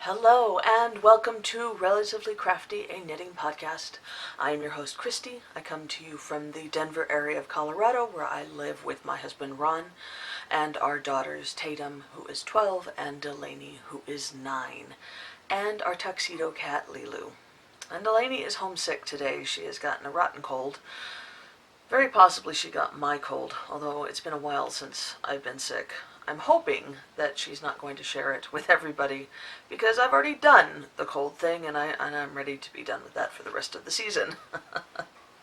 Hello and welcome to Relatively Crafty, a knitting podcast. I am your host, Cristi. I come to you from the Denver area of Colorado, where I live with my husband, Ron, and our daughters, Tatum, who is 12, and Delaney, who is 9, and our tuxedo cat, Lilu. And Delaney is homesick today. She has gotten a rotten cold. Very possibly she got my cold, although it's been a while since I've been sick. I'm hoping that she's not going to share it with everybody, because I've already done the cold thing, and I'm ready to be done with that for the rest of the season.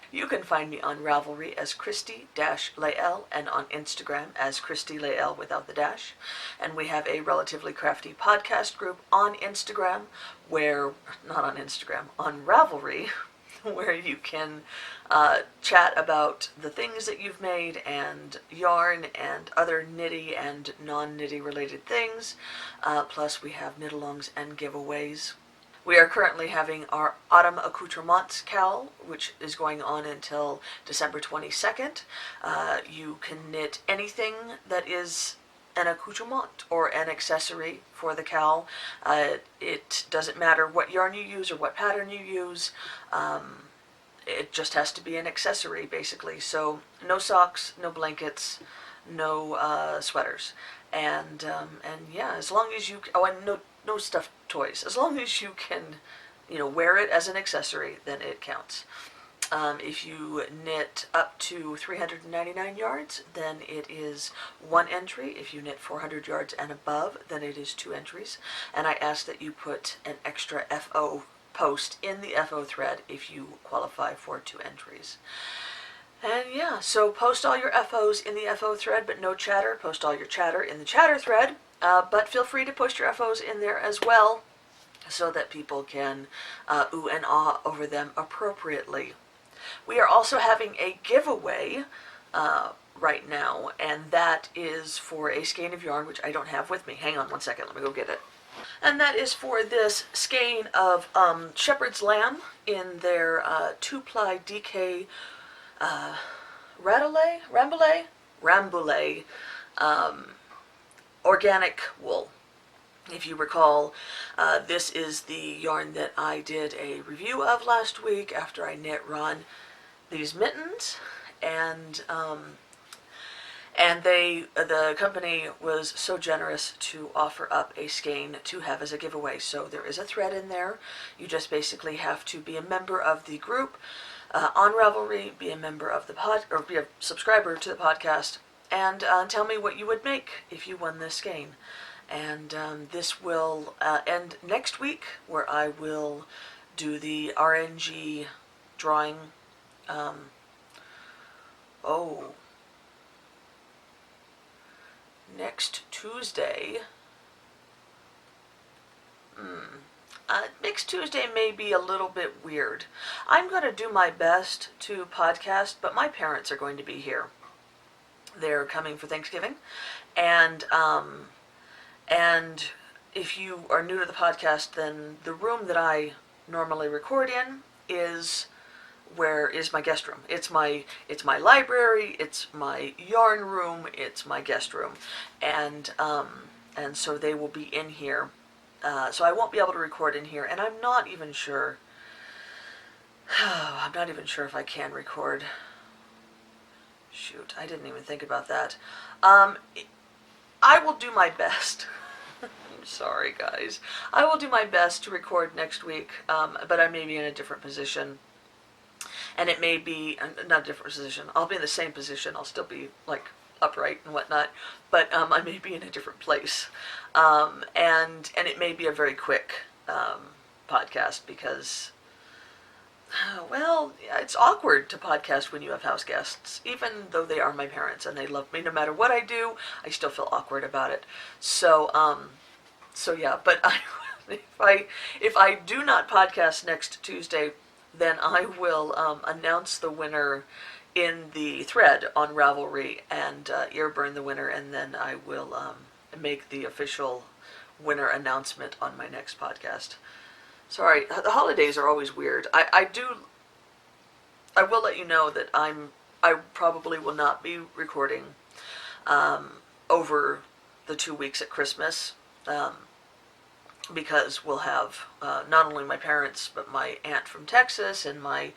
You can find me on Ravelry as Cristi-Lael and on Instagram as Cristi-Lael without the dash. And we have a Relatively Crafty Podcast group on Instagram, on Ravelry, where you can chat about the things that you've made and yarn and other knitty and non-knitty related things. Plus we have knit-alongs and giveaways. We are currently having our Autumn Accoutrements KAL, which is going on until December 22nd. You can knit anything that is an accoutrement or an accessory for the KAL. It doesn't matter what yarn you use or what pattern you use. It just has to be an accessory, basically. So no socks, no blankets, no sweaters, and yeah, as long as you and no stuffed toys. As long as you can, wear it as an accessory, then it counts. If you knit up to 399 yards, then it is 1 entry. If you knit 400 yards and above, then it is 2 entries. And I ask that you put an extra FO post in the FO thread if you qualify for 2 entries. And yeah, so post all your FOs in the FO thread, but no chatter. Post all your chatter in the chatter thread, but feel free to post your FOs in there as well, so that people can ooh and ah over them appropriately. We are also having a giveaway right now, and that is for a skein of yarn, which I don't have with me. Hang on one second, let me go get it. And that is for this skein of shepherd's lamb in their 2-ply DK Rambouillet organic wool. If you recall, this is the yarn that I did a review of last week after I knit Ron these mittens, and the company was so generous to offer up a skein to have as a giveaway. So there is a thread in there. You just basically have to be a member of the group on Ravelry, be a member of the or be a subscriber to the podcast, and tell me what you would make if you won this skein. And this will end next week, where I will do the RNG drawing. Next Tuesday. Next Tuesday may be a little bit weird. I'm going to do my best to podcast, but my parents are going to be here. They're coming for Thanksgiving, and if you are new to the podcast, then the room that I normally record in is my guest room. It's my library, it's my yarn room, it's my guest room, and so they will be in here. So I won't be able to record in here, and I'm not even sure if I can record. Shoot, I didn't even think about that. I will do my best. I'm sorry, guys. I will do my best to record next week, but I may be in a different position. And it may be, not a different position, I'll be in the same position. I'll still be, upright and whatnot, but I may be in a different place. And it may be a very quick podcast, because, it's awkward to podcast when you have house guests. Even though they are my parents and they love me no matter what I do, I still feel awkward about it. So yeah, but if I do not podcast next Tuesday, then I will announce the winner in the thread on Ravelry and earburn the winner, and then I will make the official winner announcement on my next podcast. Sorry, the holidays are always weird. I will let you know that I probably will not be recording over the 2 weeks at Christmas. because we'll have not only my parents, but my aunt from Texas and my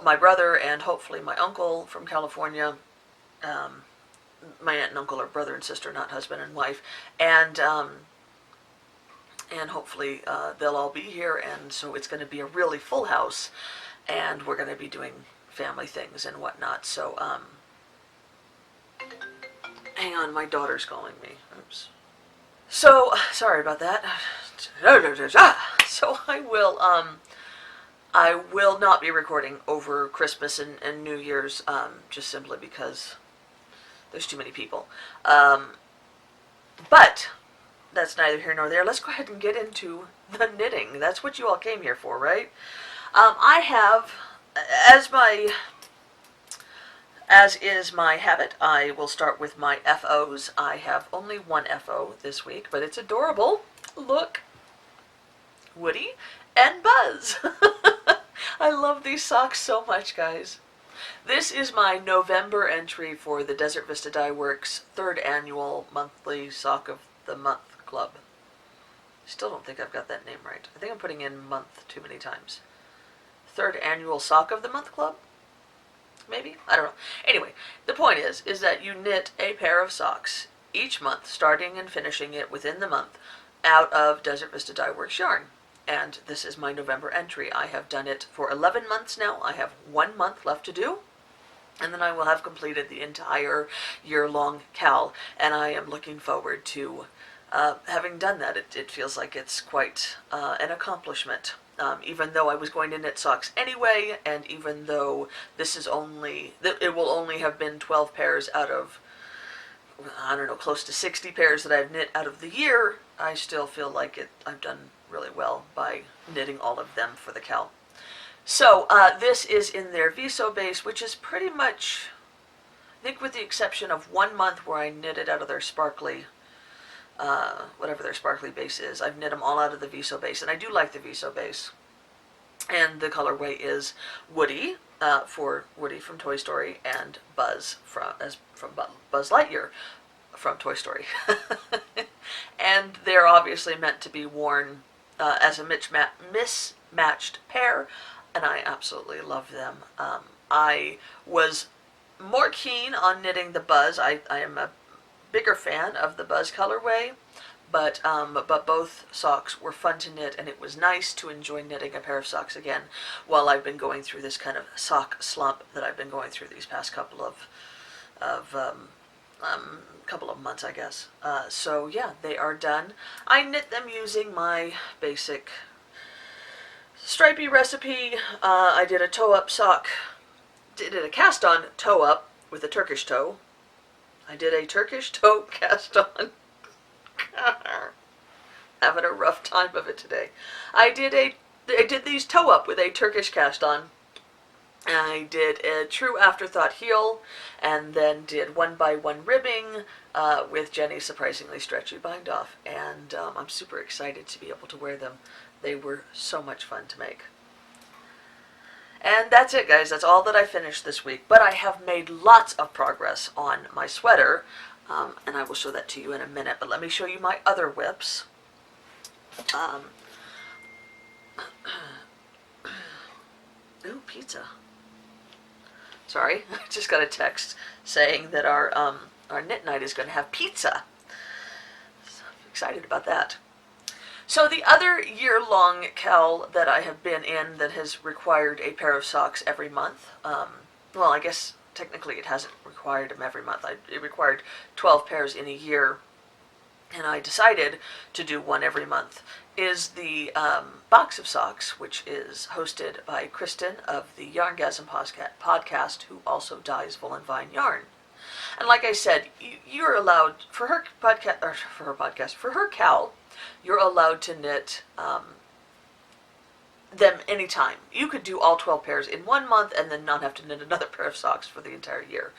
my brother and hopefully my uncle from California. My aunt and uncle are brother and sister, not husband and wife, and hopefully they'll all be here, and so it's going to be a really full house, and we're going to be doing family things and whatnot. So hang on, my daughter's calling me. Oops. So sorry about that. So I will not be recording over Christmas and New Year's, just simply because there's too many people. But that's neither here nor there. Let's go ahead and get into the knitting. That's what you all came here for, right? I have, as is my habit, I will start with my FOs. I have only one FO this week, but it's adorable. Look. Woody and Buzz. I love these socks so much, guys. This is my November entry for the Desert Vista Dye Works 3rd annual monthly Sock of the Month Club. Still don't think I've got that name right. I think I'm putting in month too many times. 3rd annual Sock of the Month Club? Maybe? I don't know. Anyway, the point is that you knit a pair of socks each month, starting and finishing it within the month, out of Desert Vista Dye Works yarn. And this is my November entry. I have done it for 11 months now. I have 1 month left to do, and then I will have completed the entire year-long KAL, and I am looking forward to having done that. It feels like it's quite an accomplishment. Even though I was going to knit socks anyway, and even though this is it will only have been 12 pairs out of, I don't know, close to 60 pairs that I've knit out of the year, I still feel like I've done really well by knitting all of them for the KAL. So this is in their Viso base, which is pretty much, I think with the exception of 1 month where I knitted out of their sparkly, whatever their sparkly base is, I've knit them all out of the Viso base, and I do like the Viso base. And the colorway is Woody, for Woody from Toy Story, and Buzz from Buzz Lightyear from Toy Story. And they're obviously meant to be worn as a mismatched pair, and I absolutely love them. I was more keen on knitting the Buzz. I am a bigger fan of the Buzz colorway, but both socks were fun to knit, and it was nice to enjoy knitting a pair of socks again while I've been going through this kind of sock slump that I've been going through these past couple of months, I guess. So yeah, they are done. I knit them using my basic stripey recipe. I did a toe-up sock, did a cast-on toe-up with a Turkish toe. I did a Turkish toe cast-on. Having a rough time of it today. I did these toe-up with a Turkish cast-on. I did a true afterthought heel, and then did 1x1 ribbing with Jenny's surprisingly stretchy bind off, and I'm super excited to be able to wear them. They were so much fun to make. And that's it, guys. That's all that I finished this week, but I have made lots of progress on my sweater, and I will show that to you in a minute, but let me show you my other whips. Ooh, pizza. Sorry, I just got a text saying that our knit night is going to have pizza. So I'm excited about that. So the other year-long KAL that I have been in that has required a pair of socks every month, well, I guess technically it hasn't required them every month. It required 12 pairs in a year, and I decided to do one every month, is the box of socks, which is hosted by Kristen of the Yarngasm podcast, who also dyes Woolen Vine yarn. And like I said, you're allowed, for her KAL, you're allowed to knit them anytime. You could do all 12 pairs in 1 month and then not have to knit another pair of socks for the entire year.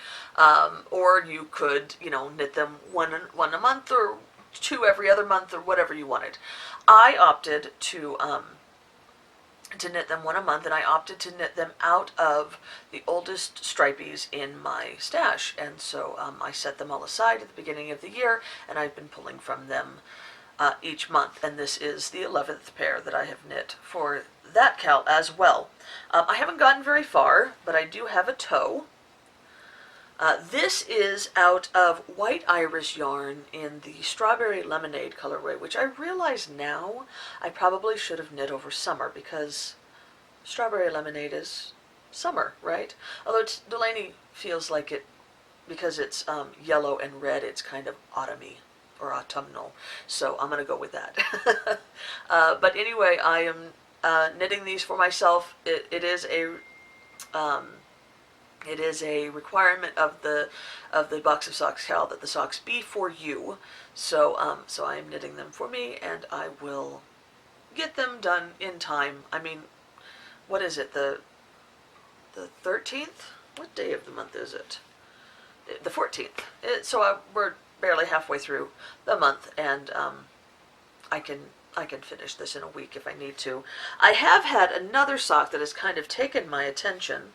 Or you could, knit them one a month or 2 every other month or whatever you wanted. I opted to knit them 1 a month, and I opted to knit them out of the oldest stripies in my stash. And so I set them all aside at the beginning of the year, and I've been pulling from them each month, and this is the 11th pair that I have knit for that KAL as well. I haven't gotten very far, but I do have a toe. This is out of White Iris yarn in the Strawberry Lemonade colorway, which I realize now I probably should have knit over summer, because Strawberry Lemonade is summer, right? Although Delaney feels like it, because it's yellow and red, it's kind of autumny or autumnal, so I'm going to go with that. But anyway, I am knitting these for myself. It is a requirement of the box of socks KAL that the socks be for you. So I am knitting them for me, and I will get them done in time. I mean, what is it, the 13th? What day of the month is it? The 14th. We're barely halfway through the month, and I can finish this in a week if I need to. I have had another sock that has kind of taken my attention.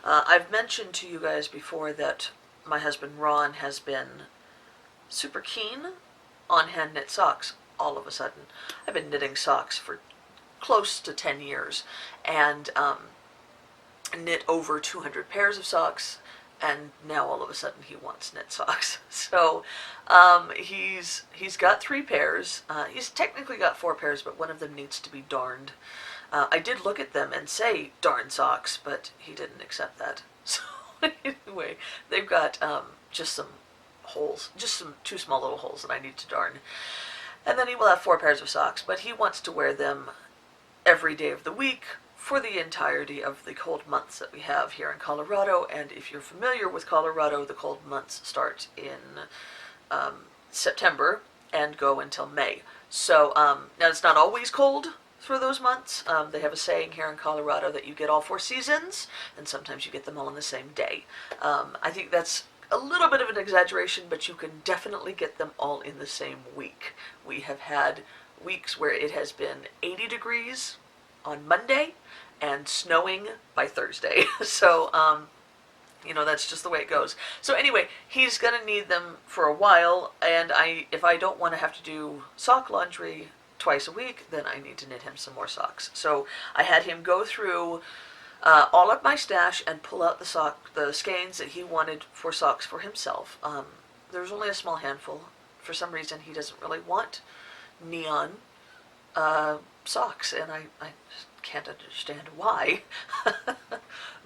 I've mentioned to you guys before that my husband Ron has been super keen on hand knit socks all of a sudden. I've been knitting socks for close to 10 years and knit over 200 pairs of socks, and now all of a sudden he wants knit socks. So he's got 3 pairs. He's technically got 4 pairs, but one of them needs to be darned. I did look at them and say darn socks, but he didn't accept that. So anyway, they've got just some holes, just some 2 small little holes that I need to darn. And then he will have 4 pairs of socks, but he wants to wear them every day of the week for the entirety of the cold months that we have here in Colorado. And if you're familiar with Colorado, the cold months start in September and go until May. So now it's not always cold for those months. They have a saying here in Colorado that you get all 4 seasons, and sometimes you get them all on the same day. I think that's a little bit of an exaggeration, but you can definitely get them all in the same week. We have had weeks where it has been 80 degrees on Monday and snowing by Thursday. So, that's just the way it goes. So anyway, he's going to need them for a while, and if I don't want to have to do sock laundry twice a week, then I need to knit him some more socks. So I had him go through all of my stash and pull out the skeins that he wanted for socks for himself. There's only a small handful. For some reason, he doesn't really want neon socks, and I can't understand why.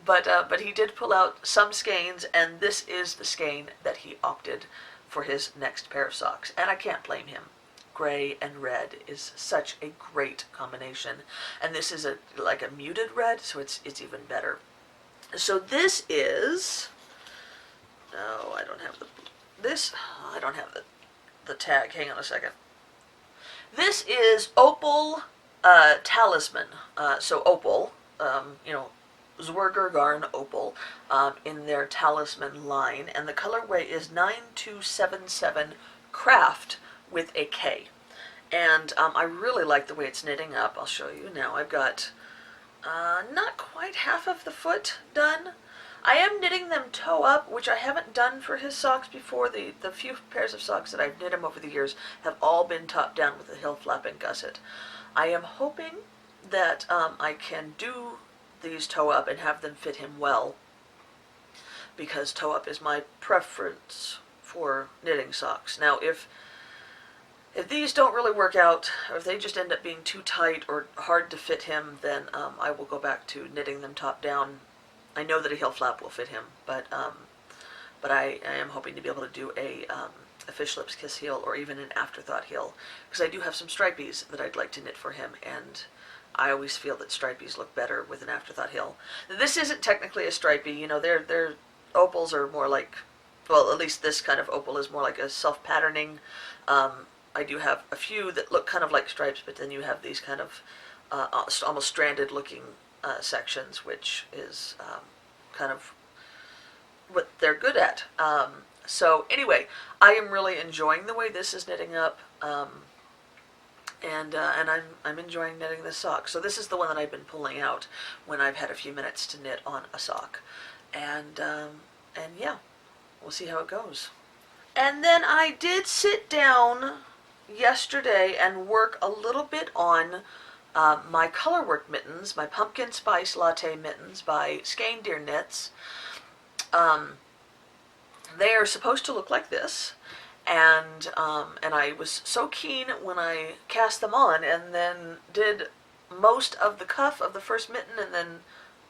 But he did pull out some skeins, and this is the skein that he opted for his next pair of socks, and I can't blame him. Gray and red is such a great combination, and this is like a muted red, so it's even better. So this is, I don't have the tag. Hang on a second. This is Opal Talisman. So Opal, Zwerger Garn Opal, in their Talisman line, and the colorway is 9277 Craft with a K. And I really like the way it's knitting up. I'll show you now. I've got not quite half of the foot done. I am knitting them toe up, which I haven't done for his socks before. The few pairs of socks that I've knit him over the years have all been top down with a heel flap and gusset. I am hoping that I can do these toe up and have them fit him well, because toe up is my preference for knitting socks. Now, if these don't really work out, or if they just end up being too tight or hard to fit him, then I will go back to knitting them top down. I know that a heel flap will fit him, but I am hoping to be able to do a fish lips kiss heel, or even an afterthought heel, because I do have some stripies that I'd like to knit for him, and I always feel that stripies look better with an afterthought heel. This isn't technically a stripy, their opals are more like, well, at least this kind of opal is more like a self-patterning. I do have a few that look kind of like stripes, but then you have these kind of almost stranded looking sections, which is kind of what they're good at. So anyway, I am really enjoying the way this is knitting up, and I'm enjoying knitting this sock. So this is the one that I've been pulling out when I've had a few minutes to knit on a sock, and yeah, we'll see how it goes. And then I did sit down yesterday and work a little bit on my Colorwork mittens, my pumpkin spice latte mittens by Skein Deer Knits. They are supposed to look like this, and I was so keen when I cast them on, and then did most of the cuff of the first mitten, and then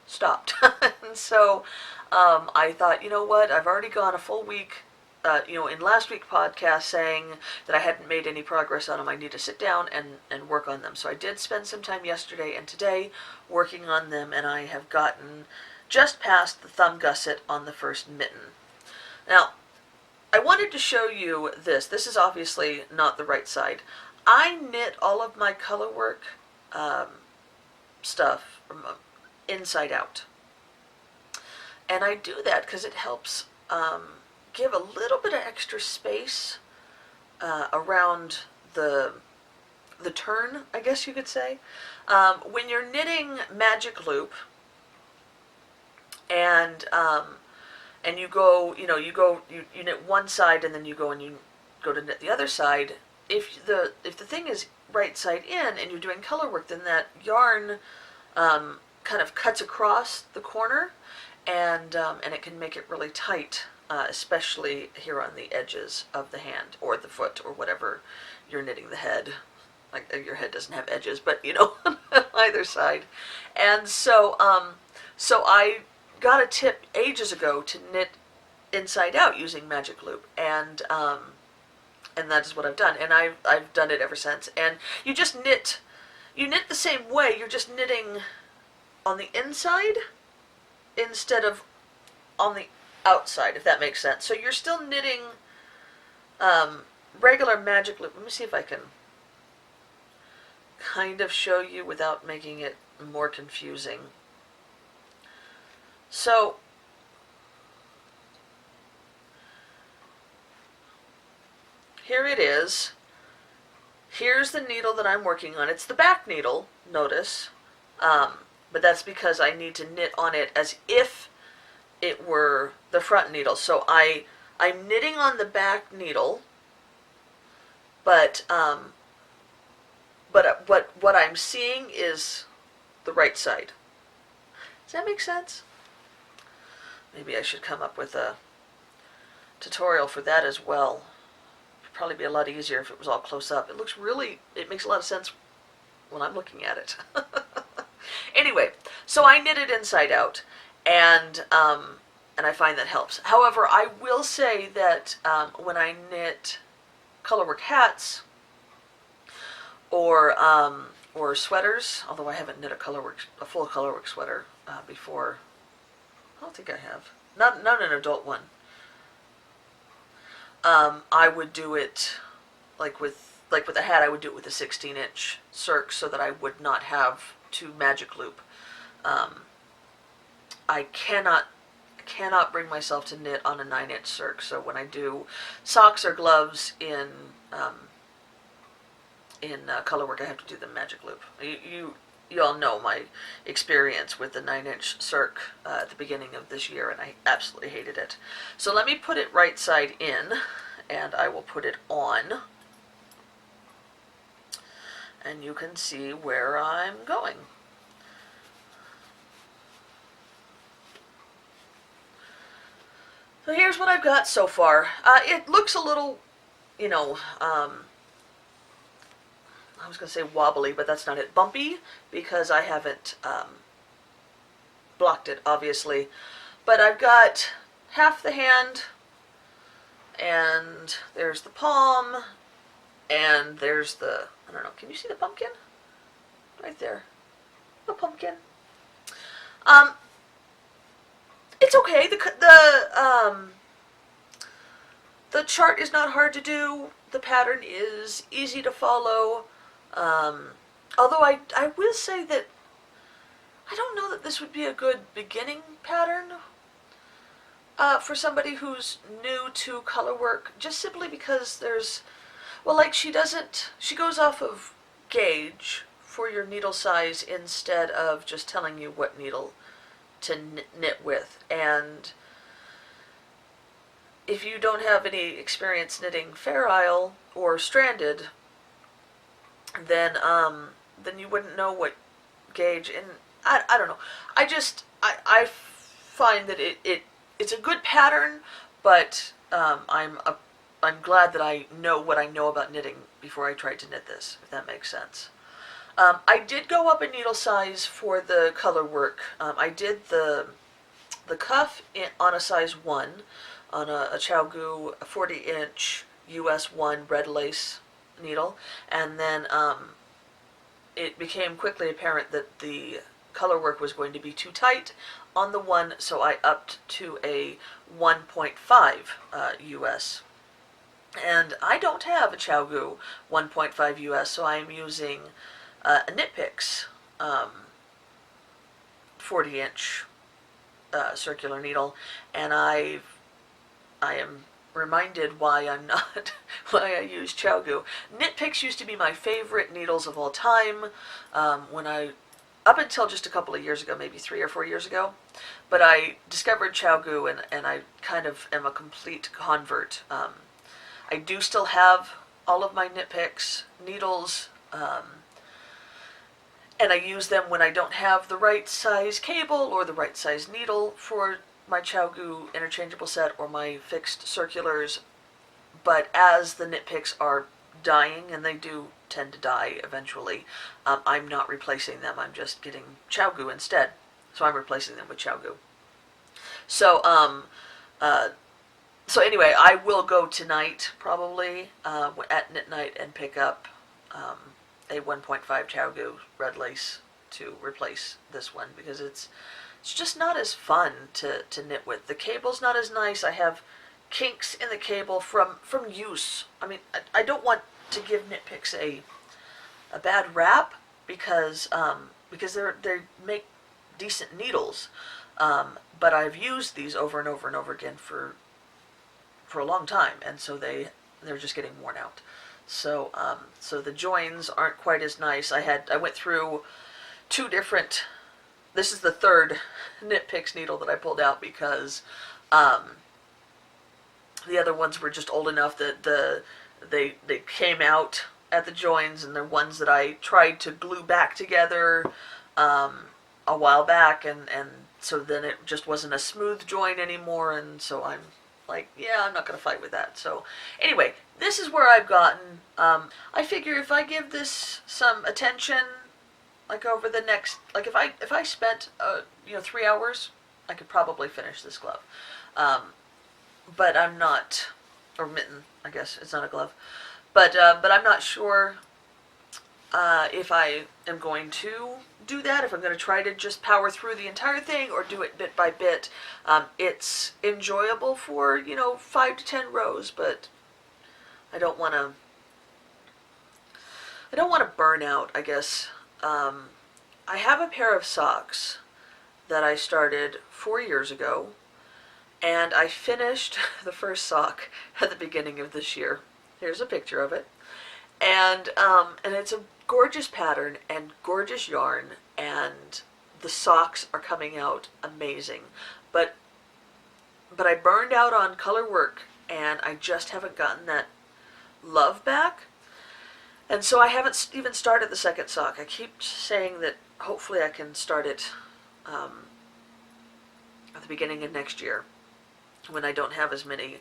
stopped. And so I thought, you know what? I've already gone a full week. In last week's podcast saying that I hadn't made any progress on them, I need to sit down and work on them. So I did spend some time yesterday and today working on them, and I have gotten just past the thumb gusset on the first mitten. Now, I wanted to show you this. This is obviously not the right side. I knit all of my Colorwork stuff from inside out. And I do that because it helps give a little bit of extra space around the turn, I guess you could say. When you're knitting magic loop and you go, you knit one side and then you go and you go to knit the other side. If the thing is right side in and you're doing color work, then that yarn kind of cuts across the corner, and it can make it really tight, especially here on the edges of the hand or the foot or whatever you're knitting the head. Like your head doesn't have edges, but either side. And so I got a tip ages ago to knit inside out using magic loop, and that is what I've done, and I've done it ever since. And you knit the same way. You're just knitting on the inside instead of on the outside, if that makes sense. So you're still knitting regular magic loop. Let me see if I can kind of show you without making it more confusing. So here it is. Here's the needle that I'm working on. It's the back needle, notice, but that's because I need to knit on it as if it were the front needle. So I'm knitting on the back needle, but what I'm seeing is the right side. Does that make sense? Maybe I should come up with a tutorial for that as well. It'd probably be a lot easier if it was all close up. It makes a lot of sense when I'm looking at it. Anyway, so I knit it inside out, and I find that helps. However, I will say that when I knit Colorwork hats or sweaters, although I haven't knit a full Colorwork sweater before. I don't think I have. Not an adult one. I would do it like with a hat. I would do it with a 16-inch circ so that I would not have to magic loop. I cannot bring myself to knit on a 9-inch circ. So when I do socks or gloves in Colorwork, I have to do the magic loop. You all know my experience with the 9-inch circ at the beginning of this year, and I absolutely hated it. So let me put it right side in, and I will put it on, and you can see where I'm going. So here's what I've got so far. It looks a little, I was going to say wobbly, but that's not it. Bumpy, because I haven't blocked it, obviously. But I've got half the hand, and there's the palm, and there's the, I don't know, can you see the pumpkin? Right there. The pumpkin. It's okay. The chart is not hard to do. The pattern is easy to follow. Although I will say that I don't know that this would be a good beginning pattern for somebody who's new to Colorwork, just simply because she goes off of gauge for your needle size instead of just telling you what needle to knit with. And if you don't have any experience knitting Fair Isle or stranded, then you wouldn't know what gauge. And I don't know. I find that it's a good pattern, but I'm glad that I know what I know about knitting before I tried to knit this, if that makes sense. I did go up a needle size for the Colorwork. I did the cuff on a size 1 on a ChiaoGoo 40-inch US 1 red lace needle, and then it became quickly apparent that the Colorwork was going to be too tight on the 1, so I upped to a 1.5 US. And I don't have a ChiaoGoo 1.5 US, so I am using a Knit Picks 40-inch circular needle, and I am reminded why I'm not why I use ChiaoGoo. Knit Picks used to be my favorite needles of all time up until just a couple of years ago, maybe 3 or 4 years ago. But I discovered ChiaoGoo, and I kind of am a complete convert. I do still have all of my Knit Picks needles, and I use them when I don't have the right size cable or the right size needle for my ChiaoGoo interchangeable set or my fixed circulars. But as the Knit Picks are dying, and they do tend to die eventually, I'm not replacing them. I'm just getting ChiaoGoo instead. So I'm replacing them with ChiaoGoo. So, so anyway, I will go tonight, probably, at knit night, and pick up a 1.5 ChiaoGoo red lace to replace this one, because it's just not as fun to knit with. The cable's not as nice. I have kinks in the cable from use. I mean, I don't want to give Knit Picks a bad rap, because they make decent needles, but I've used these over and over and over again for a long time, and so they're just getting worn out. So so the joins aren't quite as nice. I went through 2 different. This is the 3rd Knit Picks needle that I pulled out, because the other ones were just old enough that they came out at the joins, and they're ones that I tried to glue back together a while back, and so then it just wasn't a smooth join anymore, and so I'm like, yeah, I'm not going to fight with that. So anyway, this is where I've gotten. I figure if I give this some attention, like over the next, like if I spent 3 hours, I could probably finish this glove. But I'm not, or mitten, I guess it's not a glove. But I'm not sure if I am going to do that, if I'm going to try to just power through the entire thing or do it bit by bit. It's enjoyable for 5 to 10 rows, but I don't want to burn out, I guess. I have a pair of socks that I started 4 years ago, and I finished the first sock at the beginning of this year. Here's a picture of it, and it's a gorgeous pattern and gorgeous yarn, and the socks are coming out amazing. But I burned out on Colorwork, and I just haven't gotten that love back. And so I haven't even started the second sock. I keep saying that hopefully I can start it at the beginning of next year, when I don't have as many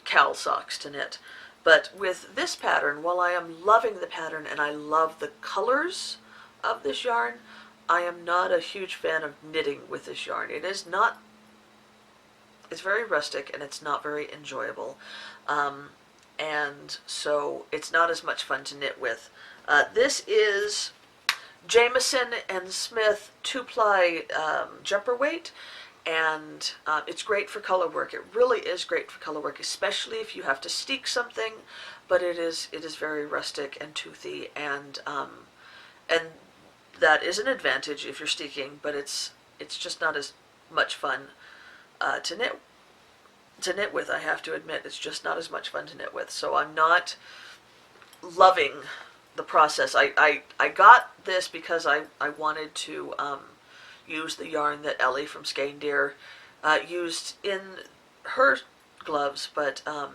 KAL socks to knit. But with this pattern, while I am loving the pattern and I love the colors of this yarn, I am not a huge fan of knitting with this yarn. It's very rustic, and it's not very enjoyable. And so it's not as much fun to knit with. This is Jamieson and Smith 2-ply jumper weight, and it's great for colorwork. It really is great for colorwork, especially if you have to steek something. But it is very rustic and toothy, and that is an advantage if you're steeking. But it's just not as much fun to knit with. I have to admit, it's just not as much fun to knit with. So I'm not loving the process. I got this because I wanted to use the yarn that Ellie from Skein Deer used in her gloves, but I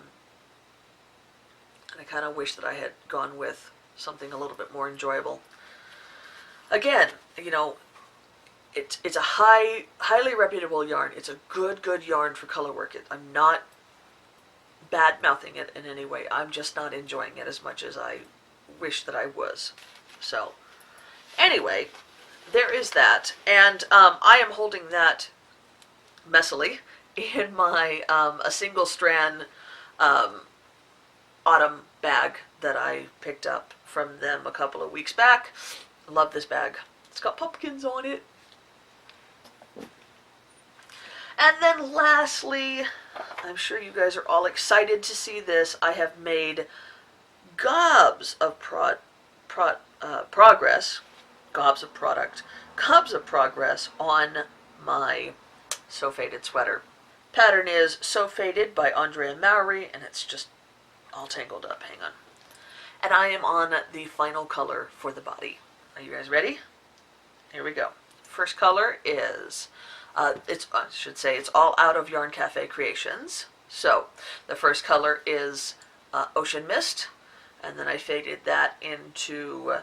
kind of wish that I had gone with something a little bit more enjoyable. Again, it's a highly reputable yarn. It's a good yarn for colorwork. I'm not bad-mouthing it in any way. I'm just not enjoying it as much as I wish that I was. So, anyway, there is that. And I am holding that messily in my a single strand autumn bag that I picked up from them a couple of weeks back. Love this bag. It's got pumpkins on it. And then lastly, I'm sure you guys are all excited to see this. I have made gobs of progress on my So Faded sweater. Pattern is So Faded by Andrea Mowry, and it's just all tangled up. Hang on. And I am on the final color for the body. Are you guys ready? Here we go. First color is, I should say it's all out of Yarn Cafe Creations. So the first color is Ocean Mist, and then I faded that into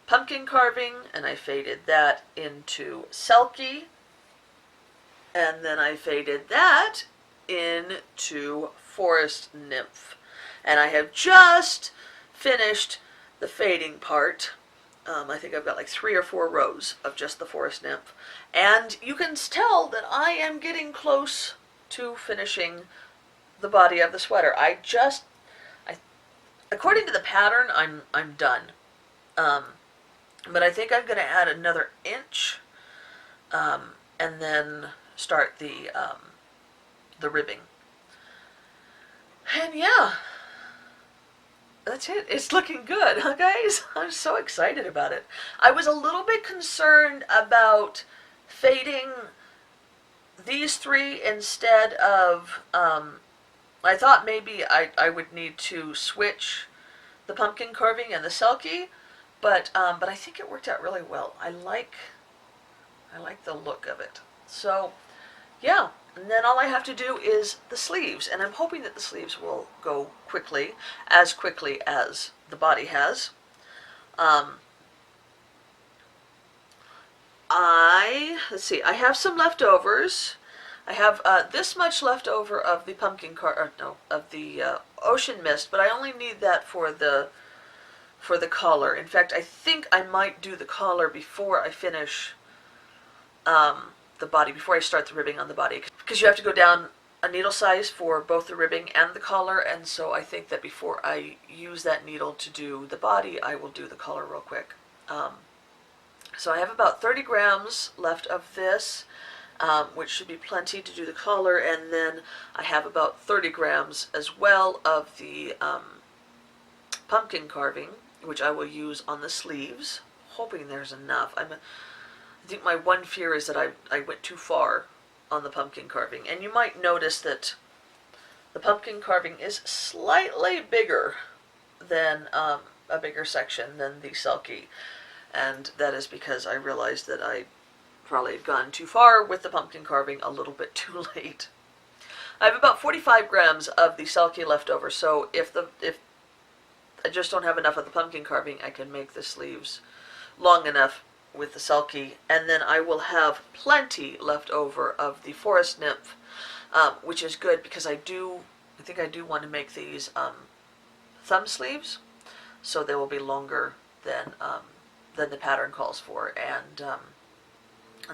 Pumpkin Carving, and I faded that into Selkie, and then I faded that into Forest Nymph. And I have just finished the fading part. I think I've got like 3 or 4 rows of just the Forest Nymph. And you can tell that I am getting close to finishing the body of the sweater. According to the pattern, I'm done. But I think I'm going to add another inch, and then start the ribbing. And yeah, that's it. It's looking good, huh, guys? I'm so excited about it. I was a little bit concerned about fading these 3 instead of, I thought maybe I would need to switch the Pumpkin Carving and the Selkie, but I think it worked out really well. I like the look of it. So, yeah. And then all I have to do is the sleeves, and I'm hoping that the sleeves will go quickly as the body has. Let's see, I have some leftovers. I have this much left over of the Ocean Mist, but I only need that for the collar. In fact, I think I might do the collar before I finish the body, before I start the ribbing on the body, because you have to go down a needle size for both the ribbing and the collar, and so I think that before I use that needle to do the body, I will do the collar real quick. So I have about 30 grams left of this, which should be plenty to do the collar, and then I have about 30 grams as well of the Pumpkin Carving, which I will use on the sleeves, hoping there's enough. I think my one fear is that I went too far on the Pumpkin Carving, and you might notice that the Pumpkin Carving is slightly bigger than a bigger section than the Selkie, and that is because I realized that I probably had gone too far with the Pumpkin Carving a little bit too late. I have about 45 grams of the Selkie left over, so if I just don't have enough of the Pumpkin Carving, I can make the sleeves long enough with the Selkie, and then I will have plenty left over of the Forest Nymph, which is good because I think I do want to make these thumb sleeves, so they will be longer than the pattern calls for, and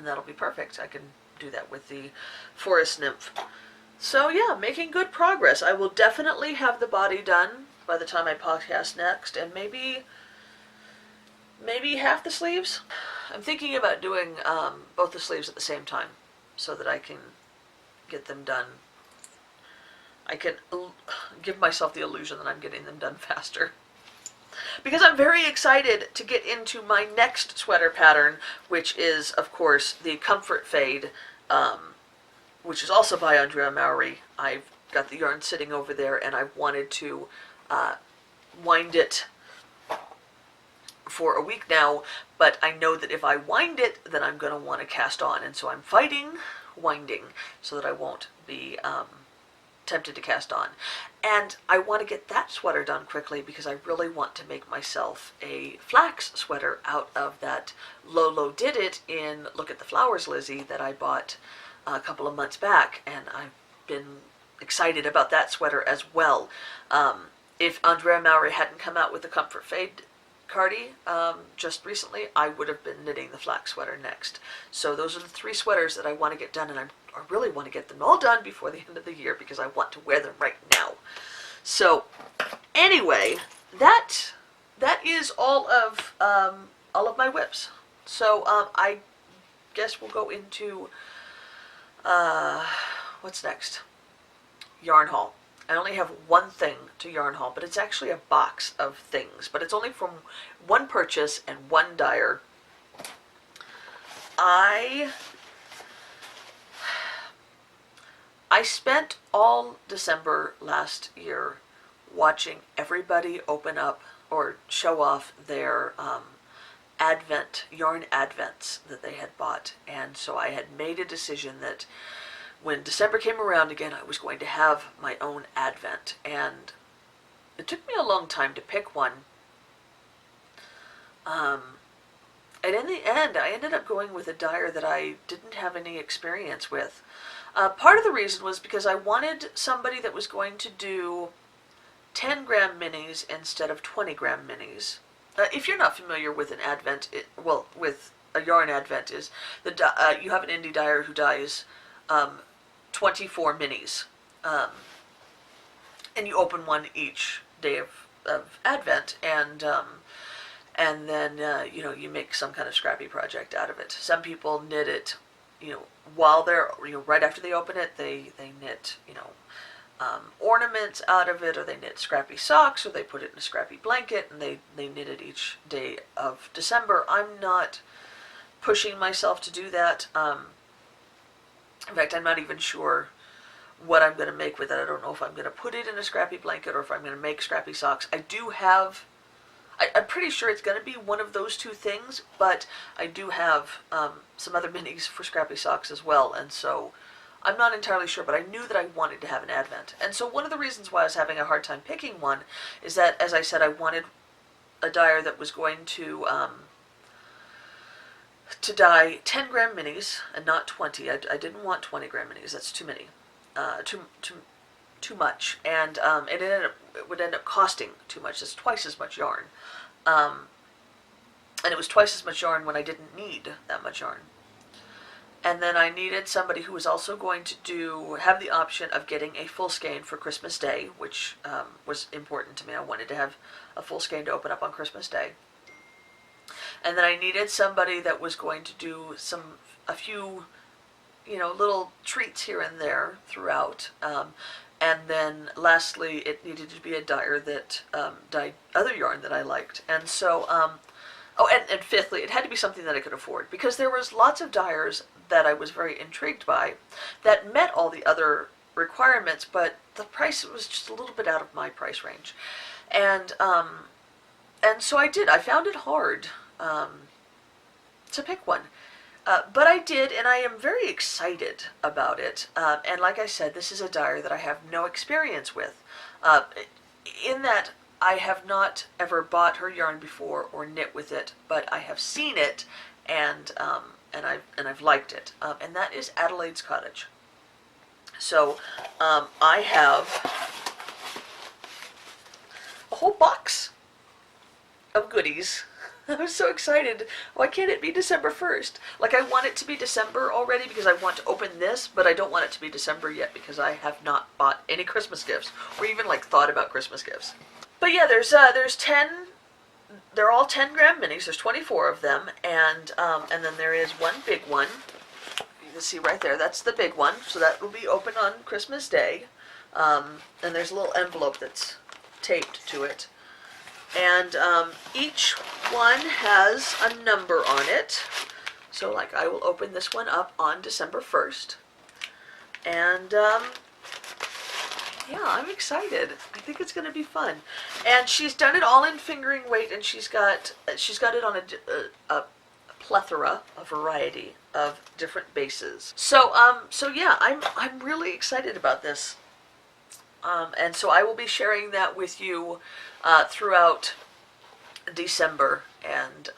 that'll be perfect. I can do that with the Forest Nymph. So yeah, making good progress. I will definitely have the body done by the time I podcast next, and maybe half the sleeves. I'm thinking about doing both the sleeves at the same time so that I can get them done. I can give myself the illusion that I'm getting them done faster. Because I'm very excited to get into my next sweater pattern, which is, of course, the Comfort Fade, which is also by Andrea Mowry. I've got the yarn sitting over there, and I wanted to wind it for a week now, but I know that if I wind it, then I'm going to want to cast on, and so I'm fighting winding so that I won't be tempted to cast on. And I want to get that sweater done quickly because I really want to make myself a flax sweater out of that Lolo Did It in Look at the Flowers, Lizzie, that I bought a couple of months back, and I've been excited about that sweater as well. If Andrea Mowry hadn't come out with the Comfort Fade Cardi just recently, I would have been knitting the flax sweater next. So those are the 3 sweaters that I want to get done, and I really want to get them all done before the end of the year because I want to wear them right now. So anyway, that is all of my whips. So I guess we'll go into what's next? Yarn haul. I only have one thing to yarn haul, but it's actually a box of things, but it's only from one purchase and one dyer. I spent all December last year watching everybody open up or show off their yarn advents that they had bought, and so I had made a decision that when December came around again, I was going to have my own advent, and it took me a long time to pick one. And in the end, I ended up going with a dyer that I didn't have any experience with. Part of the reason was because I wanted somebody that was going to do 10-gram minis instead of 20-gram minis. If you're not familiar with an advent, with a yarn advent, is you have an indie dyer who dyes 24 minis, and you open one each day of Advent, and then you make some kind of scrappy project out of it. Some people knit it, while they're right after they open it, they knit ornaments out of it, or they knit scrappy socks, or they put it in a scrappy blanket, and they knit it each day of December. I'm not pushing myself to do that. In fact, I'm not even sure what I'm going to make with it. I don't know if I'm going to put it in a scrappy blanket or if I'm going to make scrappy socks. I'm pretty sure it's going to be one of those 2 things, but I do have some other minis for scrappy socks as well, and so I'm not entirely sure, but I knew that I wanted to have an advent. And so one of the reasons why I was having a hard time picking one is that, as I said, I wanted a dyer that was going to dye 10-gram minis and not 20. I didn't want 20-gram minis. That's too many, too much, and it would end up costing too much. It's twice as much yarn, and it was twice as much yarn when I didn't need that much yarn. And then I needed somebody who was also going to have the option of getting a full skein for Christmas Day, which was important to me. I wanted to have a full skein to open up on Christmas Day. And then I needed somebody that was going to do a few, little treats here and there throughout. And then lastly, it needed to be a dyer that dyed other yarn that I liked. And so, and fifthly, it had to be something that I could afford, because there was lots of dyers that I was very intrigued by that met all the other requirements, but the price was just a little bit out of my price range. And so I did. I found it hard to pick one. But I did, and I am very excited about it. And like I said, this is a dyer that I have no experience with, in that I have not ever bought her yarn before or knit with it, but I have seen it, and I've liked it. And that is Adelaide's Cottage. So I have a whole box of goodies. I'm so excited. Why can't it be December 1st? Like, I want it to be December already because I want to open this, but I don't want it to be December yet because I have not bought any Christmas gifts or even thought about Christmas gifts. But yeah, there's 10. They're all 10-gram minis. There's 24 of them, and then there is one big one. You can see right there. That's the big one. So that will be open on Christmas Day. And there's a little envelope that's taped to it. And each one has a number on it. So I will open this one up on December 1st. And yeah, I'm excited. I think it's going to be fun. And she's done it all in fingering weight, and she's got it on a plethora, a variety of different bases. So yeah, I'm really excited about this. And so I will be sharing that with you throughout December, and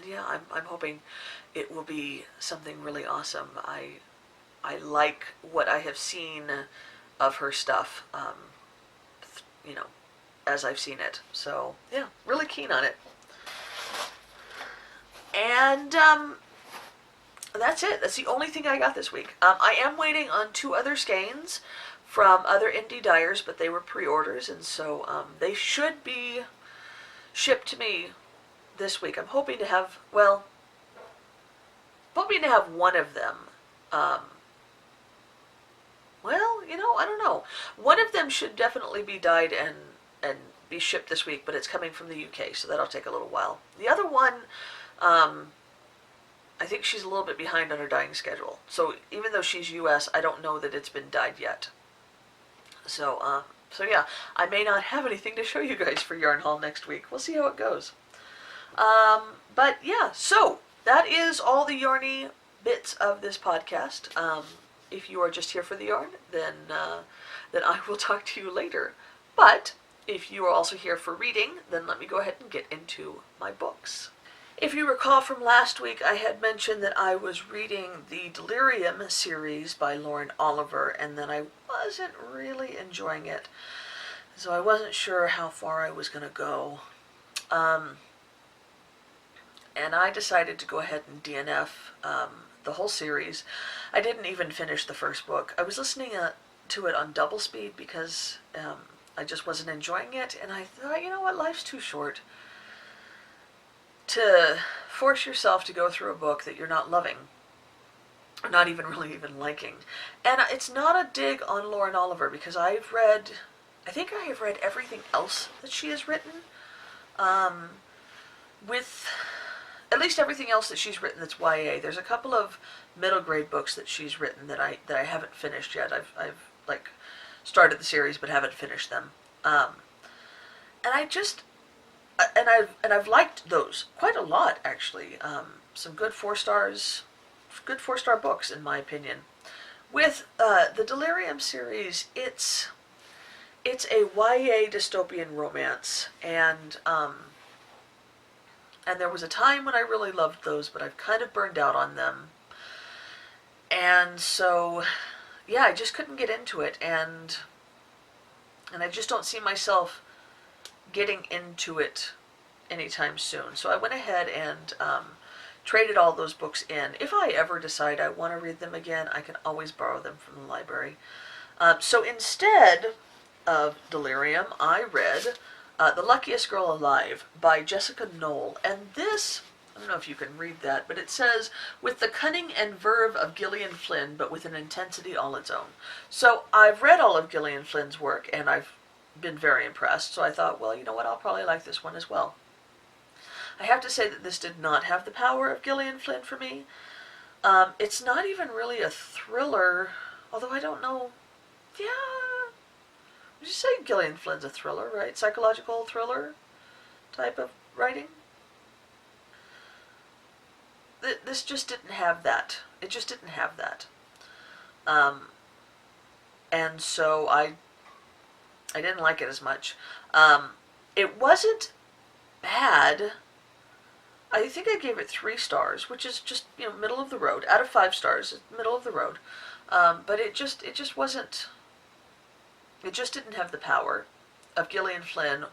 yeah, I'm hoping it will be something really awesome. I like what I have seen of her stuff, as I've seen it. So yeah, really keen on it. And that's it. That's the only thing I got this week. I am waiting on 2 other skeins from other indie dyers, but they were pre-orders, and so they should be shipped to me this week. I'm hoping to have, one of them. I don't know. One of them should definitely be dyed and be shipped this week, but it's coming from the UK, so that'll take a little while. The other one, I think she's a little bit behind on her dyeing schedule. So even though she's US, I don't know that it's been dyed yet. So yeah, I may not have anything to show you guys for Yarn Haul next week. We'll see how it goes. But yeah, so that is all the yarny bits of this podcast. If you are just here for the yarn, then I will talk to you later. But if you are also here for reading, then let me go ahead and get into my books. If you recall from last week, I had mentioned that I was reading the Delirium series by Lauren Oliver, and then I wasn't really enjoying it. So I wasn't sure how far I was going to go. And I decided to go ahead and DNF the whole series. I didn't even finish the first book. I was listening to it on double speed because I just wasn't enjoying it, and I thought, you know what, life's too short to force yourself to go through a book that you're not loving, or not even really even liking. And it's not a dig on Lauren Oliver, because I think I have read everything else that she has written, with at least everything else that she's written that's YA. There's a couple of middle grade books that she's written that I haven't finished yet. I've like started the series but haven't finished them. And I've liked those quite a lot, actually. Some good 4-star books in my opinion. With the Delirium series, it's a YA dystopian romance, and there was a time when I really loved those, but I've kind of burned out on them. And so, yeah, I just couldn't get into it, and I just don't see myself getting into it anytime soon. So I went ahead and traded all those books in. If I ever decide I want to read them again, I can always borrow them from the library. So instead of Delirium, I read The Luckiest Girl Alive by Jessica Knoll. And this, I don't know if you can read that, but it says, with the cunning and verve of Gillian Flynn, but with an intensity all its own. So I've read all of Gillian Flynn's work, and I've been very impressed. So I thought, well, you know what, I'll probably like this one as well. I have to say that this did not have the power of Gillian Flynn for me. It's not even really a thriller, although I don't know. Yeah, would you say Gillian Flynn's a thriller, right? Psychological thriller type of writing? This just didn't have that. It just didn't have that. And so I didn't like it as much. It wasn't bad. I think I gave it 3 stars, which is just, middle of the road. Out of 5 stars, middle of the road. But it just wasn't. It just didn't have the power of Gillian Flynn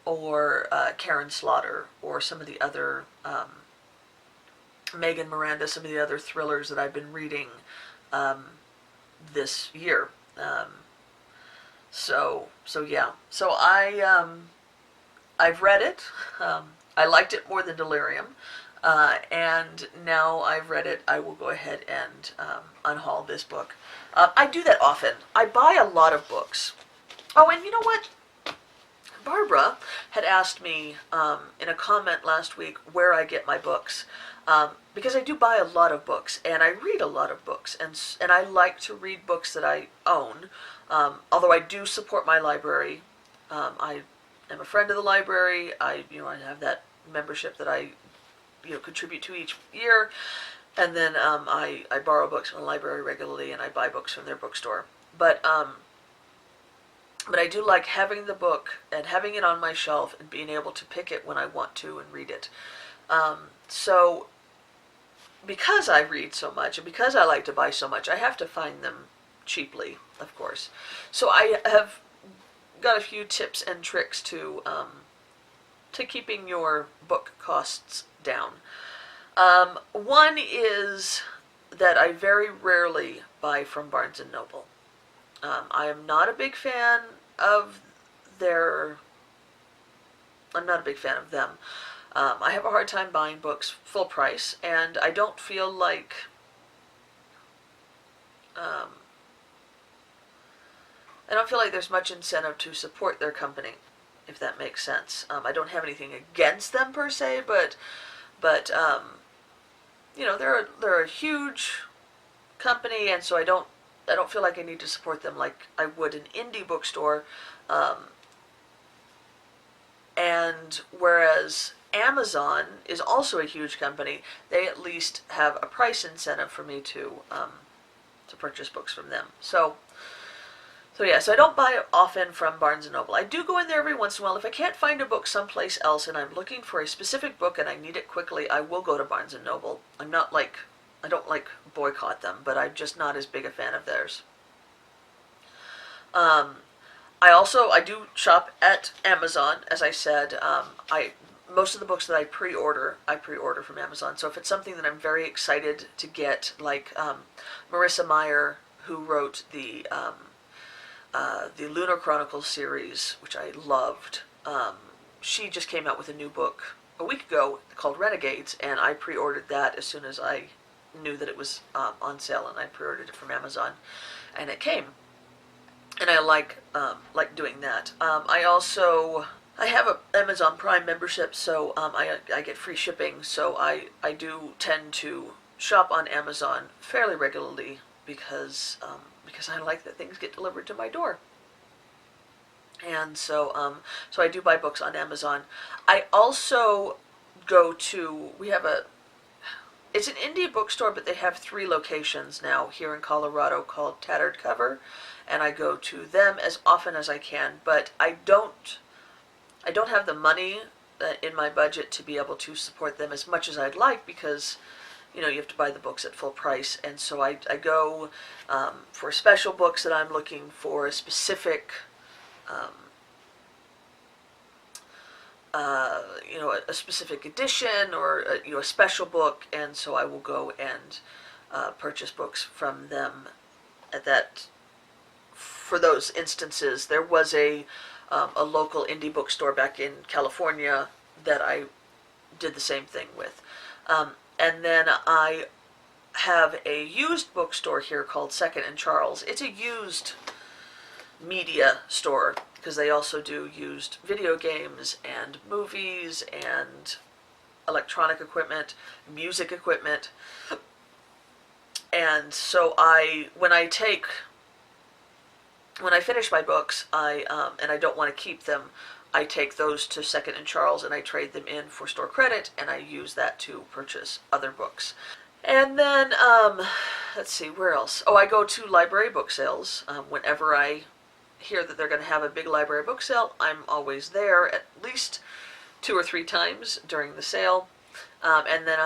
or Karen Slaughter or some of the other Megan Miranda, some of the other thrillers that I've been reading this year. So yeah. So I've read it. I liked it more than Delirium. And now I've read it, I will go ahead and unhaul this book. I do that often. I buy a lot of books. Oh, and you know what? Barbara had asked me in a comment last week where I get my books. Because I do buy a lot of books, and I read a lot of books, and I like to read books that I own. Although I do support my library. I am a friend of the library. I have that membership that I contribute to each year, and then I borrow books from the library regularly, and I buy books from their bookstore. But I do like having the book and having it on my shelf and being able to pick it when I want to and read it. So because I read so much and because I like to buy so much, I have to find them cheaply, of course. So I have got a few tips and tricks to keeping your book costs down. One is that I very rarely buy from Barnes & Noble. I am not a big fan of I'm not a big fan of them. I have a hard time buying books full price, and I don't feel like there's much incentive to support their company, if that makes sense. I don't have anything against them per se, but they're a huge company, and so I don't feel like I need to support them like I would an indie bookstore. And whereas Amazon is also a huge company, they at least have a price incentive for me to purchase books from them. So I don't buy often from Barnes & Noble. I do go in there every once in a while. If I can't find a book someplace else and I'm looking for a specific book and I need it quickly, I will go to Barnes & Noble. I don't boycott them, but I'm just not as big a fan of theirs. I do shop at Amazon, as I said. Most of the books that I pre-order from Amazon. So if it's something that I'm very excited to get, like Marissa Meyer, who wrote the Lunar Chronicles series, which I loved, she just came out with a new book a week ago called Renegades, and I pre-ordered that as soon as I knew that it was on sale, and I pre-ordered it from Amazon, and it came. And I like doing that. I have an Amazon Prime membership, so I get free shipping. So I do tend to shop on Amazon fairly regularly because I like that things get delivered to my door. And so I do buy books on Amazon. I also go to it's an indie bookstore, but they have 3 locations now here in Colorado called Tattered Cover, and I go to them as often as I can, but I don't have the money in my budget to be able to support them as much as I'd like, because you have to buy the books at full price, and so I go for special books that I'm looking for, a specific a specific edition or a special book, and so I will go and purchase books from them for those instances. There was a local indie bookstore back in California that I did the same thing with. And then I have a used bookstore here called Second and Charles. It's a used media store because they also do used video games and movies and electronic equipment, music equipment. And so when I finish my books, and I don't want to keep them, I take those to Second and Charles and I trade them in for store credit, and I use that to purchase other books. And then, let's see, where else? I go to library book sales. Whenever I hear that they're going to have a big library book sale, I'm always there at least 2 or 3 times during the sale. And then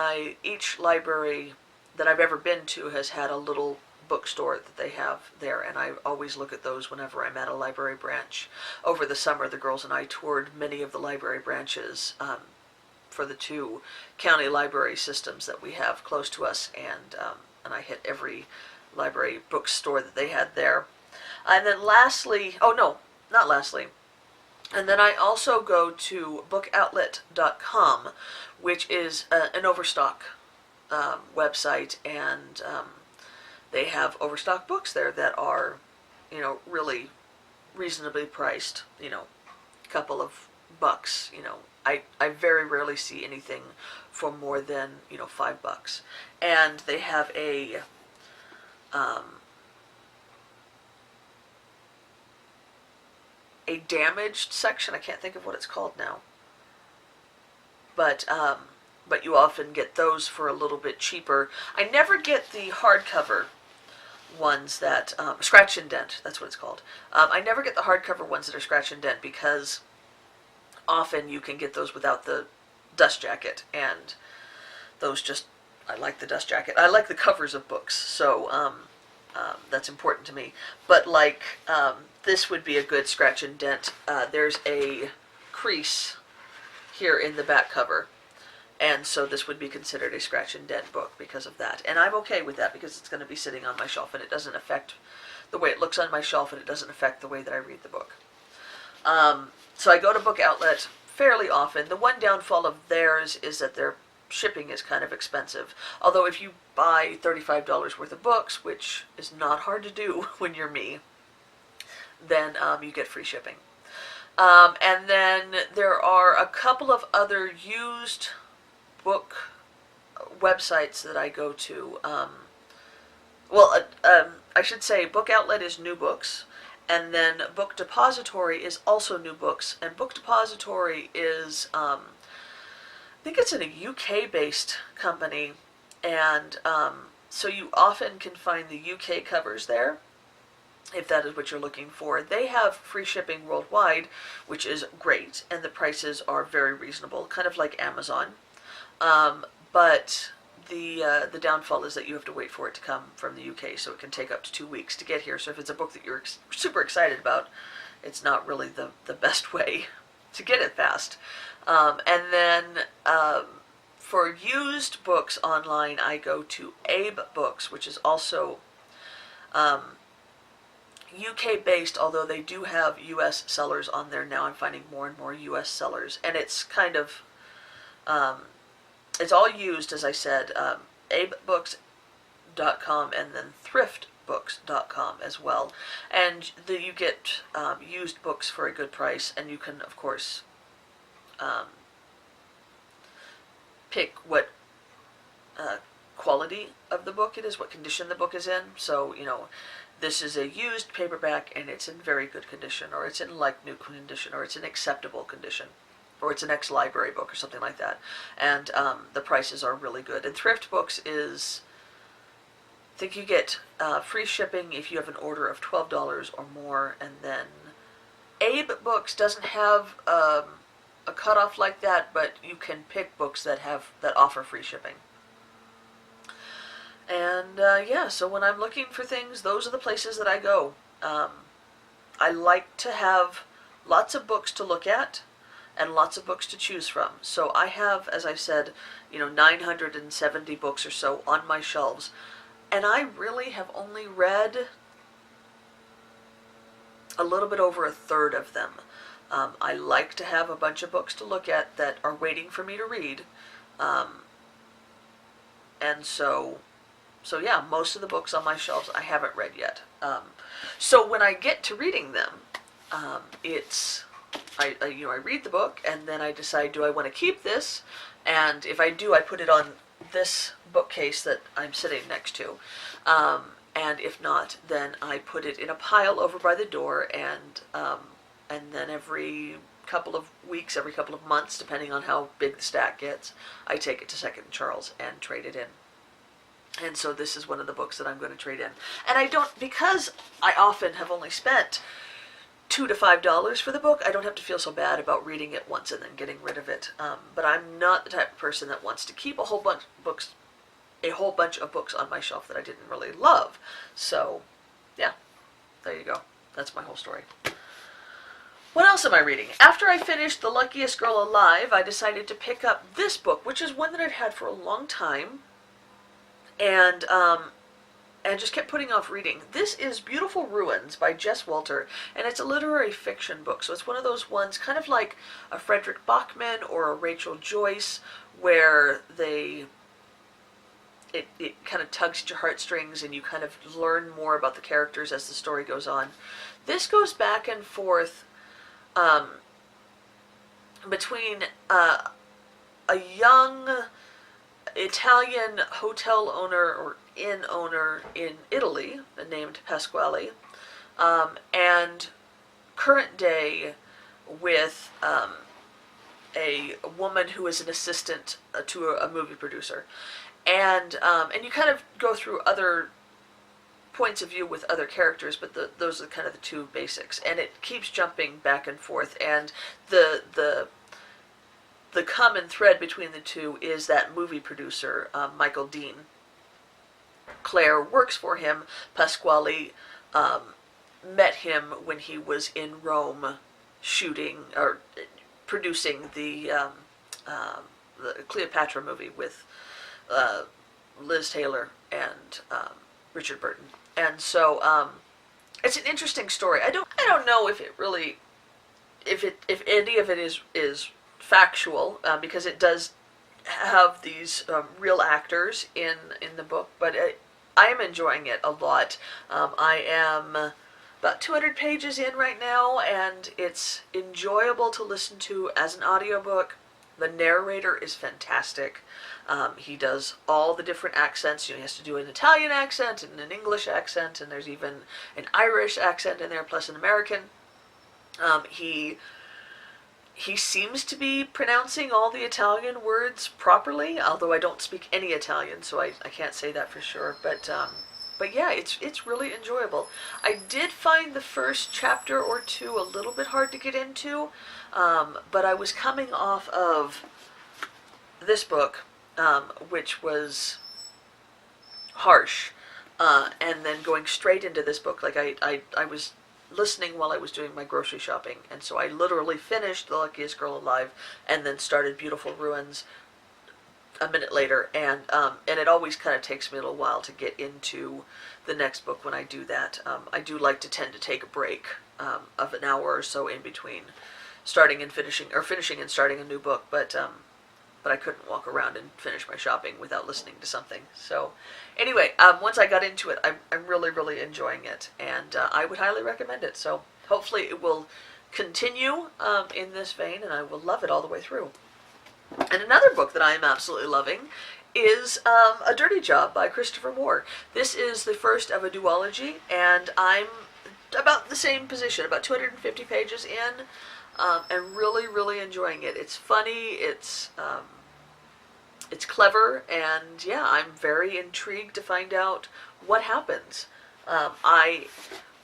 each library that I've ever been to has had a little bookstore that they have there, and I always look at those whenever I'm at a library branch. Over the summer, the girls and I toured many of the library branches for the 2 county library systems that we have close to us, and I hit every library bookstore that they had there. And then lastly, and then I also go to bookoutlet.com, which is an Overstock website, and they have Overstock books there that are, really reasonably priced, a couple of bucks, I very rarely see anything for more than, $5. And they have a damaged section. I can't think of what it's called now. But you often get those for a little bit cheaper. I never get the hardcover ones that, scratch and dent, that's what it's called. I never get the hardcover ones that are scratch and dent because often you can get those without the dust jacket, and those just, I like the dust jacket. I like the covers of books, so that's important to me. But like, this would be a good scratch and dent. There's a crease here in the back cover, and so this would be considered a scratch and dent book because of that. And I'm okay with that because it's going to be sitting on my shelf, and it doesn't affect the way it looks on my shelf, and it doesn't affect the way that I read the book. So I go to Book Outlet fairly often. The one downfall of theirs is that their shipping is kind of expensive. Although if you buy $35 worth of books, which is not hard to do when you're me, then you get free shipping. And then there are a couple of other used book websites that I go to. I should say Book Outlet is New Books, and then Book Depository is also New Books. And Book Depository is, I think it's a UK-based company, and so you often can find the UK covers there, if that is what you're looking for. They have free shipping worldwide, which is great, and the prices are very reasonable, kind of like Amazon. But the downfall is that you have to wait for it to come from the UK, so it can take up to 2 weeks to get here. So if it's a book that you're super excited about, it's not really the best way to get it fast. And then for used books online, I go to Abe Books, which is also UK-based, although they do have US sellers on there now. I'm finding more and more US sellers, and it's kind of, it's all used, as I said, abebooks.com and then thriftbooks.com as well. And you get used books for a good price, and you can, of course, pick what quality of the book it is, what condition the book is in. So, this is a used paperback and it's in very good condition, or it's in like new condition, or it's in acceptable condition, or it's an ex-library book or something like that. And the prices are really good. And Thrift Books is, I think you get free shipping if you have an order of $12 or more. And then Abe Books doesn't have a cutoff like that, but you can pick books that offer free shipping. And so when I'm looking for things, those are the places that I go. I like to have lots of books to look at and lots of books to choose from. So I have, as I said, 970 books or so on my shelves, and I really have only read a little bit over a third of them. I like to have a bunch of books to look at that are waiting for me to read, and so yeah, most of the books on my shelves I haven't read yet. So when I get to reading them, I read the book, and then I decide, do I want to keep this? And if I do, I put it on this bookcase that I'm sitting next to. And if not, then I put it in a pile over by the door, and then every couple of weeks, every couple of months, depending on how big the stack gets, I take it to Second and Charles and trade it in. And so this is one of the books that I'm going to trade in. And because I often have only spent $2 to $5 for the book, I don't have to feel so bad about reading it once and then getting rid of it. But I'm not the type of person that wants to keep a whole bunch of books on my shelf that I didn't really love. So, yeah, there you go. That's my whole story. What else am I reading? After I finished The Luckiest Girl Alive, I decided to pick up this book, which is one that I've had for a long time, and just kept putting off reading. This is Beautiful Ruins by Jess Walter, and it's a literary fiction book, so it's one of those ones, kind of like a Frederick Bachman or a Rachel Joyce, where it kind of tugs at your heartstrings, and you kind of learn more about the characters as the story goes on. This goes back and forth between a young Italian hotel owner or inn owner in Italy named Pasquale, and current day with a woman who is an assistant to a movie producer, and you kind of go through other points of view with other characters, but those are kind of the two basics, and it keeps jumping back and forth, and the common thread between the two is that movie producer, Michael Dean. Claire works for him. Pasquale met him when he was in Rome shooting, or producing the Cleopatra movie with Liz Taylor and Richard Burton. And so it's an interesting story. I don't know if it really, if any of it is factual, because it does have these real actors in the book, but I am enjoying it a lot. I am about 200 pages in right now, and it's enjoyable to listen to as an audiobook. The narrator is fantastic. He does all the different accents. He has to do an Italian accent and an English accent, and there's even an Irish accent in there, plus an American. He seems to be pronouncing all the Italian words properly, although I don't speak any Italian, so I can't say that for sure. But yeah, it's really enjoyable. I did find the first chapter or two a little bit hard to get into, but I was coming off of this book, which was harsh, and then going straight into this book. Like I was listening while I was doing my grocery shopping, and so I literally finished The Luckiest Girl Alive and then started Beautiful Ruins a minute later, and it always kind of takes me a little while to get into the next book when I do that. I do like to tend to take a break of an hour or so in between starting and finishing, or finishing and starting a new book, but I couldn't walk around and finish my shopping without listening to something. So anyway, once I got into it, I'm really, really enjoying it, and I would highly recommend it. So hopefully it will continue in this vein, and I will love it all the way through. And another book that I am absolutely loving is A Dirty Job by Christopher Moore. This is the first of a duology, and I'm about the same position, about 250 pages in, and really, really enjoying it. It's funny, it's clever, and yeah, I'm very intrigued to find out what happens. I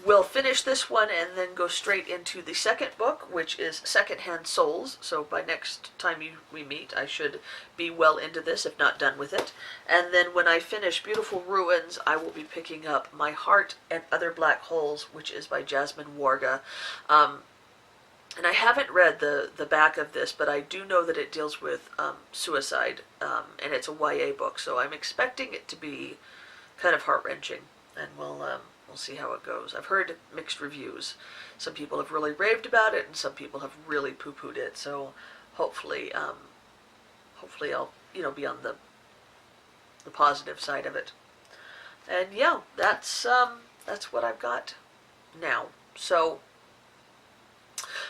will finish this one and then go straight into the second book, which is Secondhand Souls. So by next time we meet, I should be well into this, if not done with it. And then when I finish Beautiful Ruins, I will be picking up My Heart and Other Black Holes, which is by Jasmine Warga. And I haven't read the back of this, but I do know that it deals with suicide, and it's a YA book, so I'm expecting it to be kind of heart-wrenching, and we'll see how it goes. I've heard mixed reviews. Some people have really raved about it, and some people have really poo-pooed it, so hopefully I'll be on the positive side of it. And yeah, that's what I've got now. So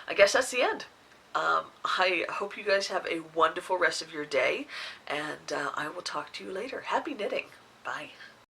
I guess that's the end. I hope you guys have a wonderful rest of your day, and I will talk to you later. Happy knitting. Bye.